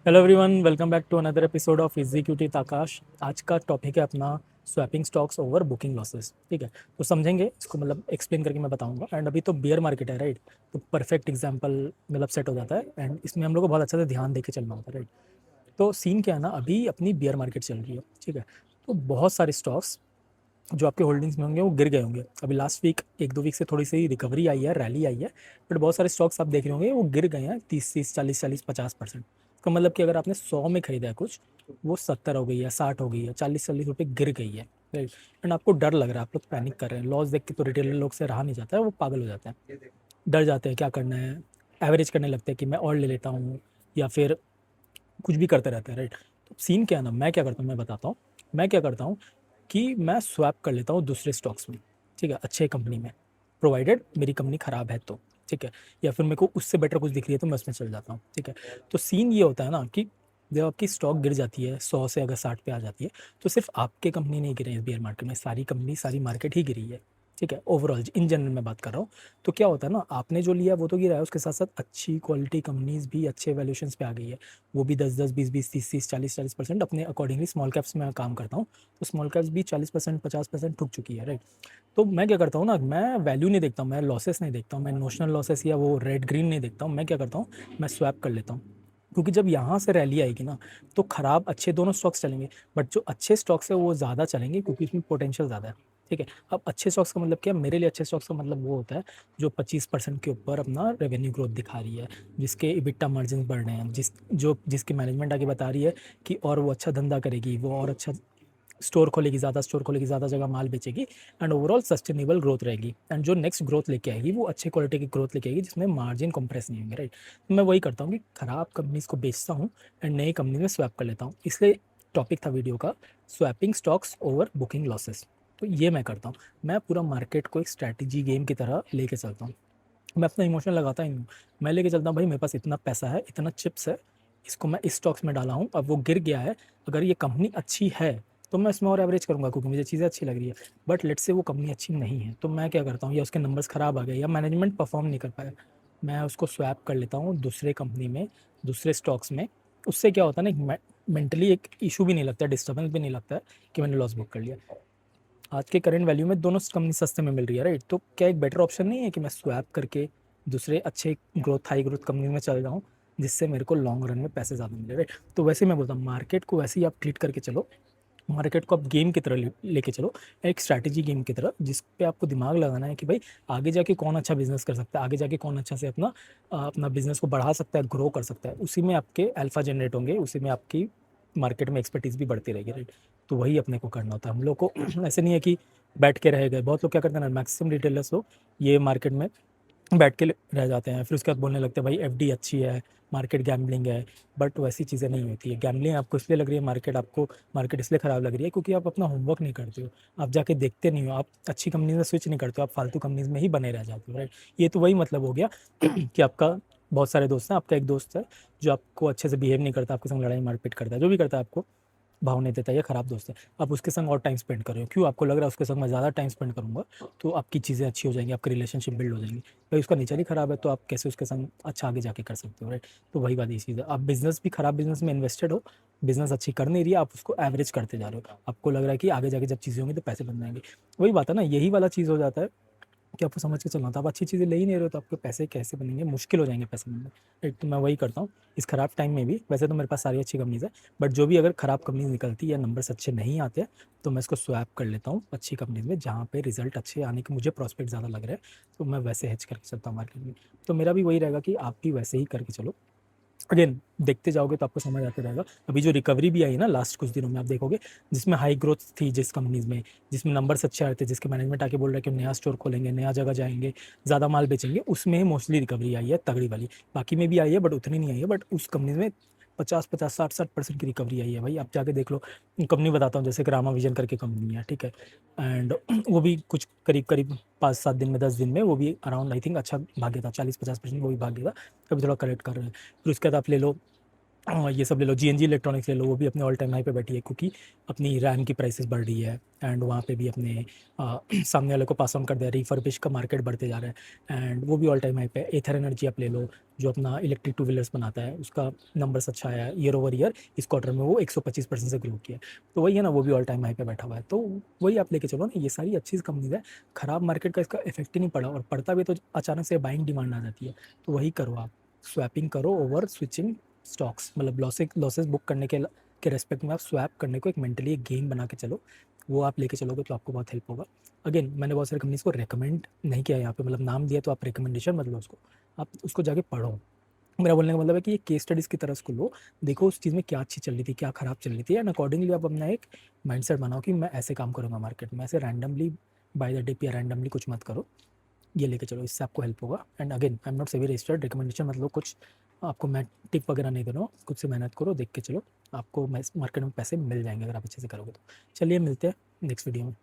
Hello everyone, welcome back to another episode of executive Aakash. आज का topic है अपना swapping stocks over booking losses. ठीक है, तो समझेंगे इसको, मतलब एक्सप्लेन करके मैं बताऊंगा। एंड अभी तो बियर मार्केट है, राइट? तो परफेक्ट एग्जांपल मतलब सेट हो जाता है एंड इसमें हम लोग को बहुत अच्छे से ध्यान देके चलना होता है, राइट? तो सीन क्या है ना, अभी अपनी बियर मार्केट चल रही है, ठीक है। तो बहुत सारे स्टॉक्स जो आपके होल्डिंग्स में होंगे वो गिर गए होंगे। अभी लास्ट वीक एक दो वीक से थोड़ी सी रिकवरी आई है, रैली आई है, बट बहुत सारे स्टॉक्स आप देख रहे होंगे वो गिर गए हैं 30 30 40 40 50%। इसका मतलब कि अगर आपने 100 में खरीदा है कुछ, वो 70 हो गई है, 60 हो गई है, 40 40 रुपये गिर गई है, राइट? एंड आपको डर लग रहा है, आप लोग पैनिक कर रहे हैं। लॉस देख के तो रिटेलर लोग से रहा नहीं जाता है, वो पागल हो जाते हैं, डर जाते हैं, क्या करना है, एवरेज करने लगते हैं कि मैं और ले लेता हूँ, या फिर कुछ भी करते रहते हैं, राइट? तो सीन क्या है ना, मैं क्या करता हूँ मैं बताता हूँ। मैं क्या करता हूँ कि मैं स्वैप कर लेता हूँ दूसरे स्टॉक्स में, ठीक है, अच्छे कंपनी में, प्रोवाइडेड मेरी कंपनी ख़राब है तो, ठीक है। या फिर मेरे को उससे बेटर कुछ दिख रही है तो मैं उसमें चल जाता हूँ, ठीक है। तो सीन ये होता है ना कि जब आपकी स्टॉक गिर जाती है 100 से अगर 60 पे आ जाती है, तो सिर्फ आपके कंपनी नहीं गिरे हैं इस बेयर मार्केट में, सारी कंपनी सारी मार्केट ही गिरी है, ठीक है। ओवरऑल इन जनरल मैं बात कर रहा हूँ। तो क्या होता है ना, आपने जो लिया वो तो गिरा है, उसके साथ साथ अच्छी क्वालिटी कंपनीज भी अच्छे वैल्यूएशंस पे आ गई है, वो भी 10 10 20 20 30 30 40 40% अपने अकॉर्डिंगली। स्मॉल कैप्स में काम करता हूँ, तो स्मॉल कैप्स भी 40% 50% ठुक चुकी है, राइट? तो मैं क्या करता हूँ ना, मैं वैल्यू नहीं देखता हूँ, मैं लॉसेस नहीं देखता हूँ, मैं नोशनल लॉसेस या वो रेड ग्रीन नहीं देखता हूँ। मैं क्या करता हूँ, मैं स्वैप कर लेता हूँ, क्योंकि जब यहाँ से रैली आएगी ना, तो खराब अच्छे दोनों स्टॉक्स चलेंगे, बट जो अच्छे स्टॉक्स है वो ज़्यादा चलेंगे क्योंकि उसमें पोटेंशियल ज़्यादा है, ठीक है। अब अच्छे स्टॉक्स का मतलब क्या है, मेरे लिए अच्छे स्टॉक्स का मतलब वो होता है जो 25% के ऊपर अपना रेवेन्यू ग्रोथ दिखा रही है, जिसके इबिट्टा मार्जिन बढ़ रहे हैं, जिसकी मैनेजमेंट आगे बता रही है कि और वो अच्छा धंधा करेगी, वो और अच्छा स्टोर खोलेगी, ज़्यादा स्टोर खोलेगी, ज़्यादा जगह माल बेचेगी, एंड ओवरऑल सस्टेनेबल ग्रोथ रहेगी। एंड जो नेक्स्ट ग्रोथ लेके आएगी वो अच्छे क्वालिटी की ग्रोथ लेके आएगी, जिसमें मार्जिन कंप्रेस नहीं होंगे, राइट? तो मैं वही करता हूँ कि खराब कंपनीज़ को बेचता हूँ एंड नई कंपनी में स्वैप कर लेता हूँ। इसलिए टॉपिक था वीडियो का, swapping stocks over booking losses. तो ये मैं करता हूँ। मैं पूरा मार्केट को एक स्ट्रैटेजी गेम की तरह लेके चलता हूँ। मैं अपना इमोशन लगाता ही नहीं हूँ। मैं लेके चलता हूँ, भाई मेरे पास इतना पैसा है, इतना चिप्स है, इसको मैं इस स्टॉक्स में डाला हूँ, अब वो गिर गया है, अगर ये कंपनी अच्छी है तो मैं इसमें और एवरेज करूँगा क्योंकि मुझे चीज़ें अच्छी लग रही है। बट लेट्स से वो कंपनी अच्छी नहीं है, तो मैं क्या करता हूँ, या उसके नंबर्स ख़राब आ गए या मैनेजमेंट परफॉर्म नहीं कर पाया, मैं उसको स्वैप कर लेता हूँ दूसरे कंपनी में, दूसरे स्टॉक्स में। उससे क्या होता है ना, एक मेंटली एक इशू भी नहीं लगता, डिस्टर्बेंस भी नहीं लगता है कि मैंने लॉस बुक कर लिया। आज के करंट वैल्यू में दोनों कंपनी सस्ते में मिल रही है, राइट? तो क्या एक बेटर ऑप्शन नहीं है कि मैं स्वैप करके दूसरे अच्छे ग्रोथ हाई ग्रोथ कंपनी में चल जाऊँ, जिससे मेरे को लॉन्ग रन में पैसे ज़्यादा मिले, राइट? तो वैसे ही मैं बोलता हूँ, मार्केट को वैसे ही आप ट्रीट करके चलो, मार्केट को आप गेम की तरह लेके चलो, एक स्ट्रैटेजी गेम की तरह, जिस पे आपको दिमाग लगाना है कि भाई आगे जाके कौन अच्छा बिजनेस कर सकता है, आगे जाके कौन अच्छा से अपना बिजनेस को बढ़ा सकता है, ग्रो कर सकता है। उसी में आपके अल्फा जनरेट होंगे, उसी में आपकी मार्केट में एक्सपर्टीज भी बढ़ती रहेगी, राइट? तो वही अपने को करना होता है हम लोग को। ऐसे नहीं है कि बैठ के रह गए। बहुत लोग क्या करते हैं ना, मैक्सिमम रिटेलर्स लोग ये मार्केट में बैठ के रह जाते हैं, फिर उसके बाद बोलने लगते हैं भाई एफडी अच्छी है, मार्केट गैम्बलिंग है। बट वैसी चीज़ें नहीं होती है। गैम्बलिंग आपको इसलिए लग रही है, मार्केट इसलिए ख़राब लग रही है क्योंकि आप अपना होमवर्क नहीं करते हो, आप जाके देखते नहीं हो, आप अच्छी कंपनी में स्विच नहीं करते हो, आप फालतू कंपनीज में ही बने रह जाते हो, राइट? ये तो वही मतलब हो गया कि आपका बहुत सारे दोस्त हैं, आपका एक दोस्त है जो आपको अच्छे से बिहेव नहीं करता, आपके संग लड़ाई मारपीट करता है, जो भी करता है आपको भाव नहीं देता, ये खराब दोस्त है। आप उसके संग और टाइम स्पेंड कर रहे हो, क्यों? आपको लग रहा है उसके संग मैं ज़्यादा टाइम स्पेंड करूँगा तो आपकी चीज़ें अच्छी हो जाएंगी, आपकी रिलेशनशिप बिल्ड हो जाएंगी। भाई उसका नेचर ही खराब है, तो आप कैसे उसके संग अच्छा आगे जाके कर सकते हो, राइट? तो वही बात ये चीज़ है, आप बिजनेस भी खराब बिजनेस में इन्वेस्टेड हो, बिजनेस अच्छी कर नहीं रही है, आप उसको एवरेज करते जा रहे हो, आपको लग रहा है कि आगे जाके जब चीज़ें होंगी तो पैसे बन जाएंगे। वही बात है ना, यही वाला चीज़ हो जाता है कि आपको समझ के चलना था, आप अच्छी चीज़ें ले ही नहीं रहे हो तो आपके पैसे कैसे बनेंगे, मुश्किल हो जाएंगे पैसे बनने। राइट? तो मैं वही करता हूँ इस खराब टाइम में भी। वैसे तो मेरे पास सारी अच्छी कंपनीज है, बट जो भी अगर खराब कंपनीज निकलती है या नंबर्स अच्छे नहीं आते तो मैं इसको स्वैप कर लेता हूँ अच्छी कंपनीज में, जहाँ पे रिजल्ट अच्छे आने के मुझे प्रॉस्पेक्ट ज़्यादा लग रहे हैं, तो मैं वैसे हेज करके चलता हूँ मार्केट में। तो मेरा भी वही रहेगा कि आप भी वैसे ही करके चलो। अगेन देखते जाओगे तो आपको समझ आते रहेगा। अभी जो रिकवरी भी आई ना लास्ट कुछ दिनों में, आप देखोगे जिसमें हाई ग्रोथ थी, जिस कंपनीज में, जिसमें नंबर्स अच्छे आए थे, जिसके मैनेजमेंट आके बोल रहे हैं कि हम नया स्टोर खोलेंगे, नया जगह जाएंगे, ज़्यादा माल बेचेंगे, उसमें मोस्टली रिकवरी आई है तगड़ी वाली। बाकी में भी आई है बट उतनी नहीं आई है, बट उस कंपनीज में 50 50 60 60% की रिकवरी आई है। भाई आप जाके देख लो, कंपनी बताता हूँ, जैसे ग्रामा विजन करके कंपनी है, ठीक है। एंड वो भी कुछ करीब करीब 5 7 दिन में, 10 दिन में वो भी अराउंड आई थिंक अच्छा भाग्य था, 40 50% वो भी भाग्य था। अभी थोड़ा करेक्ट कर रहे हैं। फिर उसके बाद आप ले लो ये सब ले लो, जीएनजी इलेक्ट्रॉनिक्स ले लो, वो भी अपने ऑल टाइम हाई पे बैठी है क्योंकि अपनी रैम की प्राइसेस बढ़ रही है एंड वहाँ पे भी अपने सामने वाले को पास ऑन कर दिया, रिफर्बिश का मार्केट बढ़ते जा रहा है एंड वो भी ऑल टाइम हाई पे। एथर एनर्जी आप ले लो, जो अपना इलेक्ट्रिक टू व्हीलर्स बनाता है, उसका नंबर्स अच्छा आया है ईयर ओवर ईयर, इस क्वार्टर में वो 125% से ग्रो किया है। तो वही है ना, वो भी ऑल टाइम हाई पे बैठा हुआ है। तो वही आप लेके चलो ना, ये सारी अच्छी कंपनीज है, खराब मार्केट का इसका इफेक्ट ही नहीं पड़ा, और पड़ता भी तो अचानक से बाइंग डिमांड आ जाती है। तो वही करो आप, स्वैपिंग करो ओवर स्विचिंग स्टॉक्स, मतलब लॉसेस बुक करने के रेस्पेक्ट में आप स्वैप करने को एक मेंटली एक गेम बना के चलो। वो आप लेके चलोगे तो आपको बहुत हेल्प होगा। अगेन मैंने बहुत सारी कंपनीज को रेकमेंड नहीं किया यहाँ पे, मतलब नाम दिया तो आप रिकमेंडेशन मत लो उसको, आप उसको जाके पढ़ो। मेरा बोलने का मतलब है कि ये केस स्टडीज़ की तरह उसको लो, देखो उस चीज़ में क्या अच्छी चल रही थी, क्या ख़राब चल रही थी, एंड अकॉर्डिंगली आप अपना एक माइंडसेट बनाओ कि मैं ऐसे काम करूँगा मार्केट में, ऐसे रैंडमली बाय द डिप या रैंडमली कुछ मत करो। ये लेके चलो, इससे आपको हेल्प होगा। And again I am not सेवी रजिस्टर्ड, रिकमेंडेशन मतलब कुछ आपको मैं टिप वगैरह नहीं दे रहा हूँ, खुद से मेहनत करो, देख के चलो, आपको मार्केट में पैसे मिल जाएंगे अगर आप अच्छे से करोगे तो। चलिए मिलते हैं नेक्स्ट वीडियो में।